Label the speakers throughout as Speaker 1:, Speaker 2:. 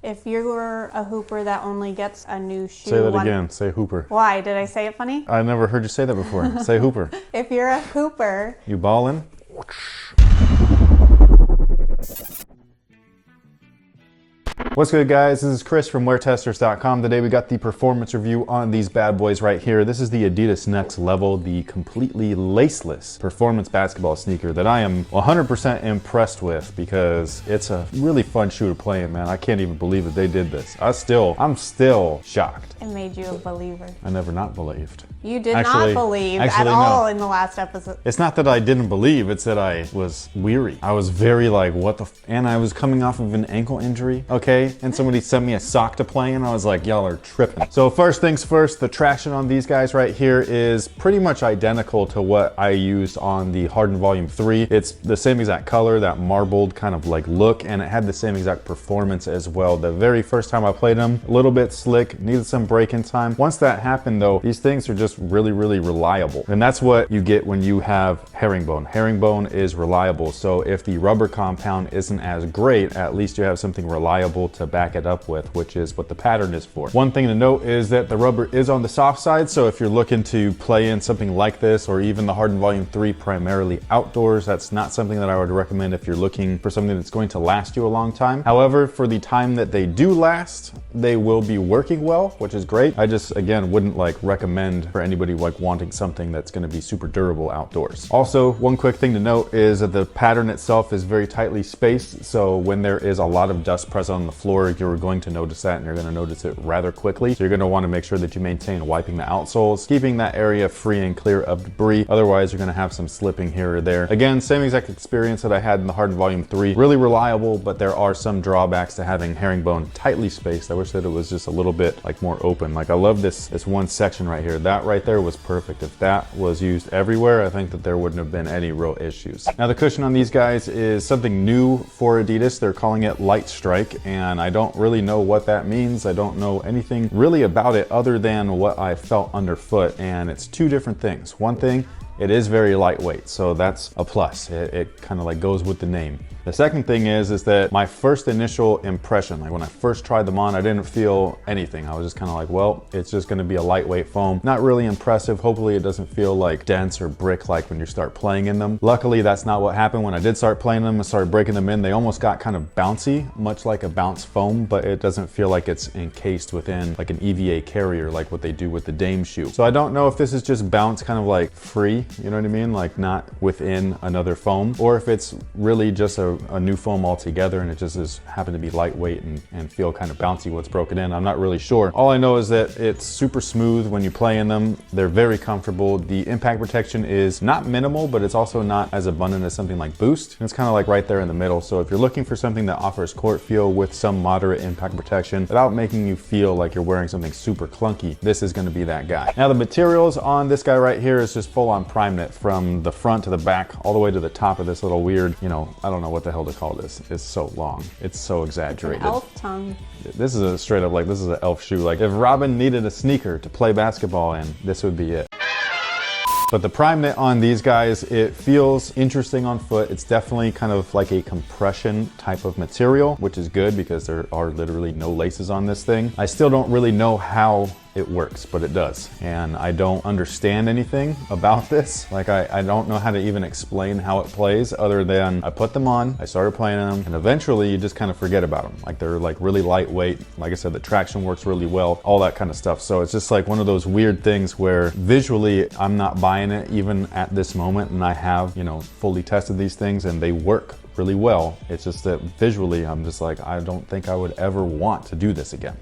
Speaker 1: If you're a hooper that only gets a new shoe...
Speaker 2: Say that again. Say hooper.
Speaker 1: Why? Did I say it funny?
Speaker 2: I never heard you say that before. Say hooper.
Speaker 1: If you're a hooper...
Speaker 2: You ballin'? What's good, guys? This is Chris from WearTesters.com. Today we got the performance review on these bad boys right here. This is the Adidas Next Level, the completely laceless performance basketball sneaker that I am 100% impressed with because it's a really fun shoe to play in, man. I can't even believe that they did this. I'm still shocked.
Speaker 1: It made you a believer.
Speaker 2: I never not believed.
Speaker 1: You did not believe at all in the last episode.
Speaker 2: It's not that I didn't believe, it's that I was weary. I was very like, what the and I was coming off of an ankle injury, okay? And somebody sent me a sock to play and I was like, y'all are tripping. So first things first, the traction on these guys right here is pretty much identical to what I used on the Harden Volume 3. It's the same exact color, that marbled kind of like look, and it had the same exact performance as well. The very first time I played them, a little bit slick, needed some break-in time. Once that happened though, these things are just really reliable. And that's what you get when you have herringbone. Herringbone is reliable. So if the rubber compound isn't as great, at least you have something reliable to back it up with, which is what the pattern is for. One thing to note is that the rubber is on the soft side. So if you're looking to play in something like this, or even the Harden Volume 3 primarily outdoors, that's not something that I would recommend if you're looking for something that's going to last you a long time. However, for the time that they do last, they will be working well, which is great. I just, again, wouldn't like recommend for anybody like wanting something that's going to be super durable outdoors. Also, one quick thing to note is that the pattern itself is very tightly spaced. So when there is a lot of dust present on the floor, you're going to notice that, and you're going to notice it rather quickly. So you're going to want to make sure that you maintain wiping the outsoles, keeping that area free and clear of debris. Otherwise, you're going to have some slipping here or there. Again, same exact experience that I had in the Harden Volume 3. Really reliable, but there are some drawbacks to having herringbone tightly spaced. I wish that it was just a little bit like more open. Like I love this one section right here. That right there was perfect. If that was used everywhere, I think that there wouldn't have been any real issues. Now the cushion on these guys is something new for Adidas. They're calling it Light Strike, and I don't really know what that means. I don't know anything really about it other than what I felt underfoot, and it's two different things. One thing, it is very lightweight, so that's a plus. It kind of like goes with the name. The second thing is that my first initial impression, like when I first tried them on, I didn't feel anything. I was just kind of like, well, it's just gonna be a lightweight foam. Not really impressive. Hopefully it doesn't feel like dense or brick-like when you start playing in them. Luckily, that's not what happened. When I did start playing them and started breaking them in, they almost got kind of bouncy, much like a bounce foam, but it doesn't feel like it's encased within like an EVA carrier, like what they do with the Dame shoe. So I don't know if this is just bounce kind of like free, you know what I mean? Like not within another foam, or if it's really just a new foam altogether and it just is happen to be lightweight and feel kind of bouncy what's broken in. I'm not really sure. All I know is that it's super smooth when you play in them. They're very comfortable. The impact protection is not minimal, but it's also not as abundant as something like Boost. It's kind of like right there in the middle. So if you're looking for something that offers court feel with some moderate impact protection without making you feel like you're wearing something super clunky, this is going to be that guy. Now the materials on this guy right here is just full on prime knit from the front to the back all the way to the top of this little weird, you know, I don't know what the hell to call this. It's so long. It's so exaggerated.
Speaker 1: It's an elf tongue.
Speaker 2: This is a straight up like, this is an elf shoe. Like if Robin needed a sneaker to play basketball in, this would be it. But the prime knit on these guys, it feels interesting on foot. It's definitely kind of like a compression type of material, which is good because there are literally no laces on this thing. I still don't really know how it works, but it does. And I don't understand anything about this. Like I don't know how to even explain how it plays other than I put them on, I started playing them, and eventually you just kind of forget about them. Like they're like really lightweight. Like I said, the traction works really well, all that kind of stuff. So it's just like one of those weird things where visually I'm not buying it even at this moment. And I have, you know, fully tested these things and they work really well. It's just that visually I'm just like, I don't think I would ever want to do this again.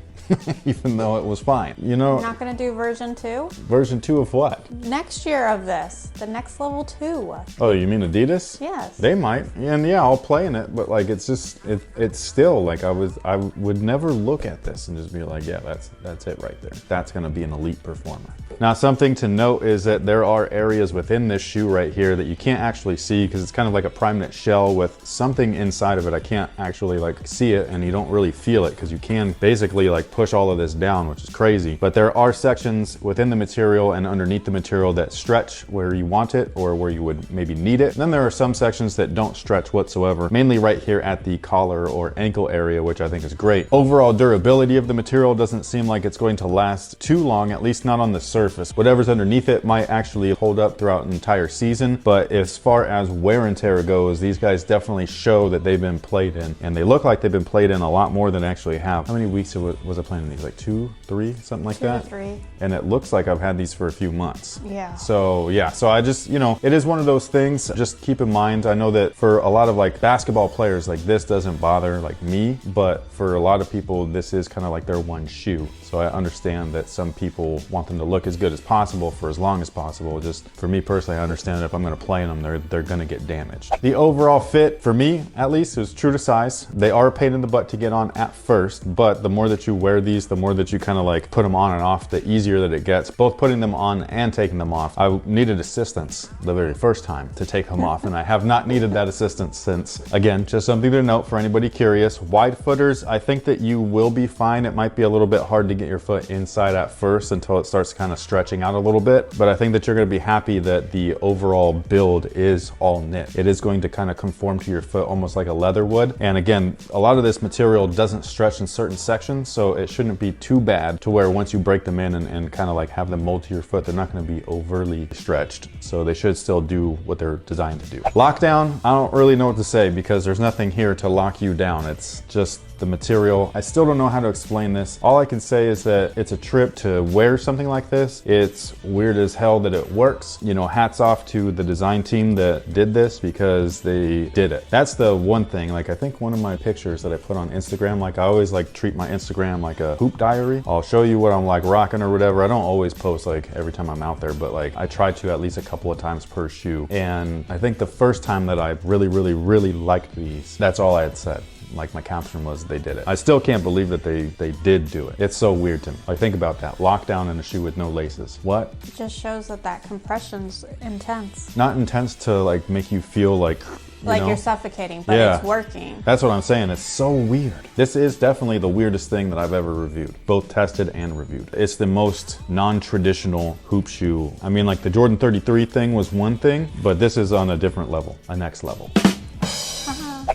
Speaker 2: Even though it was fine. You know,
Speaker 1: you're not gonna do version 2?
Speaker 2: Version 2 of what?
Speaker 1: Next year of this, the Next Level 2.
Speaker 2: Oh, you mean Adidas?
Speaker 1: Yes.
Speaker 2: They might, and yeah, I'll play in it, but like it's just, it's still like I would never look at this and just be like, yeah, that's it right there. That's gonna be an elite performer. Now, something to note is that there are areas within this shoe right here that you can't actually see because it's kind of like a prime knit shell with something inside of it. I can't actually like see it, and you don't really feel it because you can basically like push all of this down, which is crazy. But there are sections within the material and underneath the material that stretch where you want it or where you would maybe need it. And then there are some sections that don't stretch whatsoever, mainly right here at the collar or ankle area, which I think is great. Overall durability of the material doesn't seem like it's going to last too long, at least not on the surface. Whatever's underneath it might actually hold up throughout an entire season, but as far as wear and tear goes, these guys definitely show that they've been played in, and they look like they've been played in a lot more than I actually have. How many weeks was I playing in these? Like 2, 3, something like that?
Speaker 1: 2 to 3.
Speaker 2: And it looks like I've had these for a few months.
Speaker 1: Yeah.
Speaker 2: So yeah, so I just, you know, it is one of those things. Just keep in mind, I know that for a lot of like basketball players, like this doesn't bother like me, but for a lot of people, this is kind of like their one shoe. So I understand that some people want them to look as good as possible for as long as possible. Just for me personally, I understand that if I'm going to play in them, they're going to get damaged. The overall fit, for me at least, is true to size. They are a pain in the butt to get on at first, but the more that you wear these, the more that you kind of like put them on and off, the easier that it gets, both putting them on and taking them off. I needed assistance the very first time to take them off, and I have not needed that assistance since. Again, just something to note for anybody curious. Wide footers, I think that you will be fine. It might be a little bit hard to get your foot inside at first until it starts kind of stretching out a little bit, but I think that you're going to be happy that the overall build is all knit. It is going to kind of conform to your foot almost like a leather would. And again, a lot of this material doesn't stretch in certain sections, so it shouldn't be too bad to where once you break them in and kind of like have them mold to your foot, they're not going to be overly stretched. So they should still do what they're designed to do. Lockdown, I don't really know what to say because there's nothing here to lock you down. It's just the material. I still don't know how to explain this. All I can say is that it's a trip to wear something like this. It's weird as hell that it works. You know, hats off to the design team that did this because they did it. That's the one thing. Like, I think one of my pictures that I put on Instagram, like I always like treat my Instagram like a hoop diary. I'll show you what I'm like rocking or whatever. I don't always post like every time I'm out there, but like I try to at least a couple of times per shoe. And I think the first time that I really liked these, that's all I had said. Like my caption was, they did it. I still can't believe that they did do it. It's so weird to me. Like, think about that. Lockdown in a shoe with no laces. What?
Speaker 1: It just shows that compression's intense.
Speaker 2: Not intense to like make you feel like, you know?
Speaker 1: You're suffocating, but
Speaker 2: Yeah.
Speaker 1: it's working.
Speaker 2: That's what I'm saying. It's so weird. This is definitely the weirdest thing that I've ever reviewed, both tested and reviewed. It's the most non-traditional hoop shoe. I mean, like the Jordan 33 thing was one thing, but this is on a different level, a next level.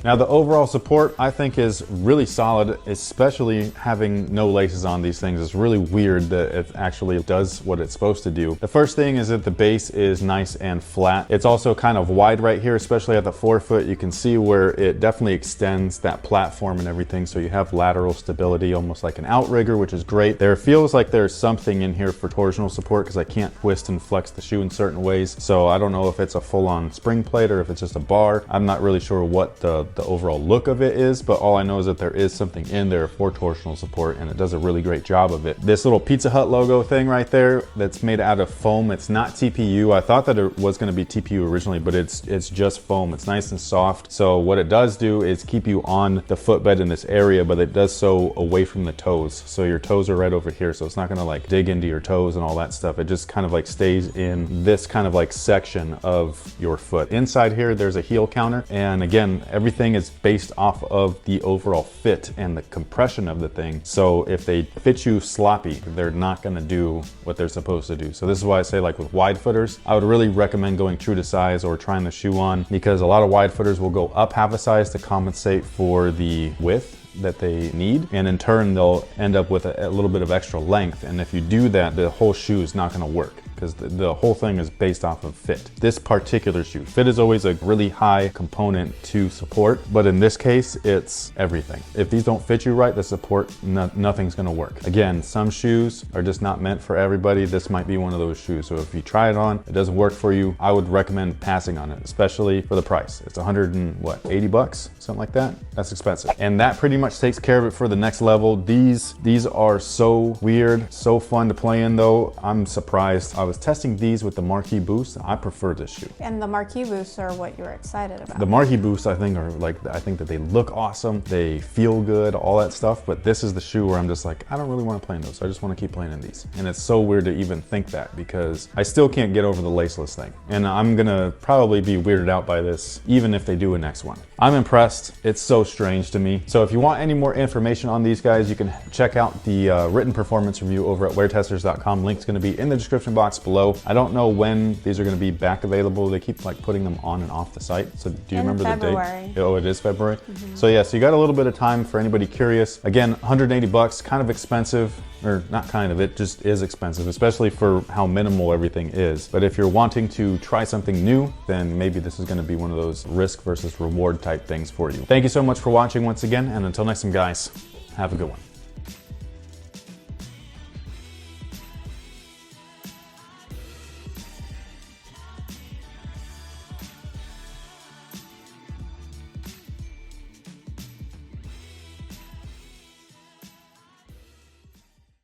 Speaker 2: Now the overall support I think is really solid, especially having no laces on these things. It's really weird that it actually does what it's supposed to do. The first thing is that the base is nice and flat. It's also kind of wide right here, especially at the forefoot. You can see where it definitely extends that platform and everything, so you have lateral stability, almost like an outrigger, which is great. There feels like there's something in here for torsional support because I can't twist and flex the shoe in certain ways, so I don't know if it's a full-on spring plate or if it's just a bar. I'm not really sure what the overall look of it is, but all I know is that there is something in there for torsional support, and it does a really great job of it. This little Pizza Hut logo thing right there that's made out of foam, it's not TPU. I thought that it was going to be TPU originally, but it's just foam. It's nice and soft. So what it does do is keep you on the footbed in this area, but it does so away from the toes. So your toes are right over here, so it's not going to like dig into your toes and all that stuff. It just kind of like stays in this kind of like section of your foot. Inside here, there's a heel counter, and again, everything is based off of the overall fit and the compression of the thing. So if they fit you sloppy, they're not gonna do what they're supposed to do. So this is why I say, like with wide footers, I would really recommend going true to size or trying the shoe on, because a lot of wide footers will go up half a size to compensate for the width that they need, and in turn they'll end up with a little bit of extra length, and if you do that, the whole shoe is not going to work because the whole thing is based off of fit. This particular shoe, fit is always a really high component to support, but in this case, it's everything. If these don't fit you right, the support, nothing's gonna work. Again, some shoes are just not meant for everybody. This might be one of those shoes. So if you try it on, it doesn't work for you, I would recommend passing on it, especially for the price. It's 80 bucks, something like that. That's expensive. And that pretty much takes care of it for the next level. These are so weird, so fun to play in though. I'm surprised. I was testing these with the Marquee Boost, I prefer this shoe.
Speaker 1: And the marquee boosts are what you were excited about.
Speaker 2: The Marquee Boosts, I think, are like, I think that they look awesome, they feel good, all that stuff, but this is the shoe where I'm just like, I don't really want to play in those, so I just want to keep playing in these. And it's so weird to even think that, because I still can't get over the laceless thing. And I'm gonna probably be weirded out by this, even if they do a next one. I'm impressed. It's so strange to me. So if you want any more information on these guys, you can check out the written performance review over at WearTesters.com. Link's gonna be in the description box below. I don't know when these are gonna be back available. They keep like putting them on and off the site. So do you remember
Speaker 1: February.
Speaker 2: the date? Oh, it is February. So yeah, so you got a little bit of time for anybody curious. Again, 180 bucks, kind of expensive, or not kind of, it just is expensive, especially for how minimal everything is. But if you're wanting to try something new, then maybe this is gonna be one of those risk versus reward type things for you. Thank you so much for watching once again, and until next time, guys, have a good one.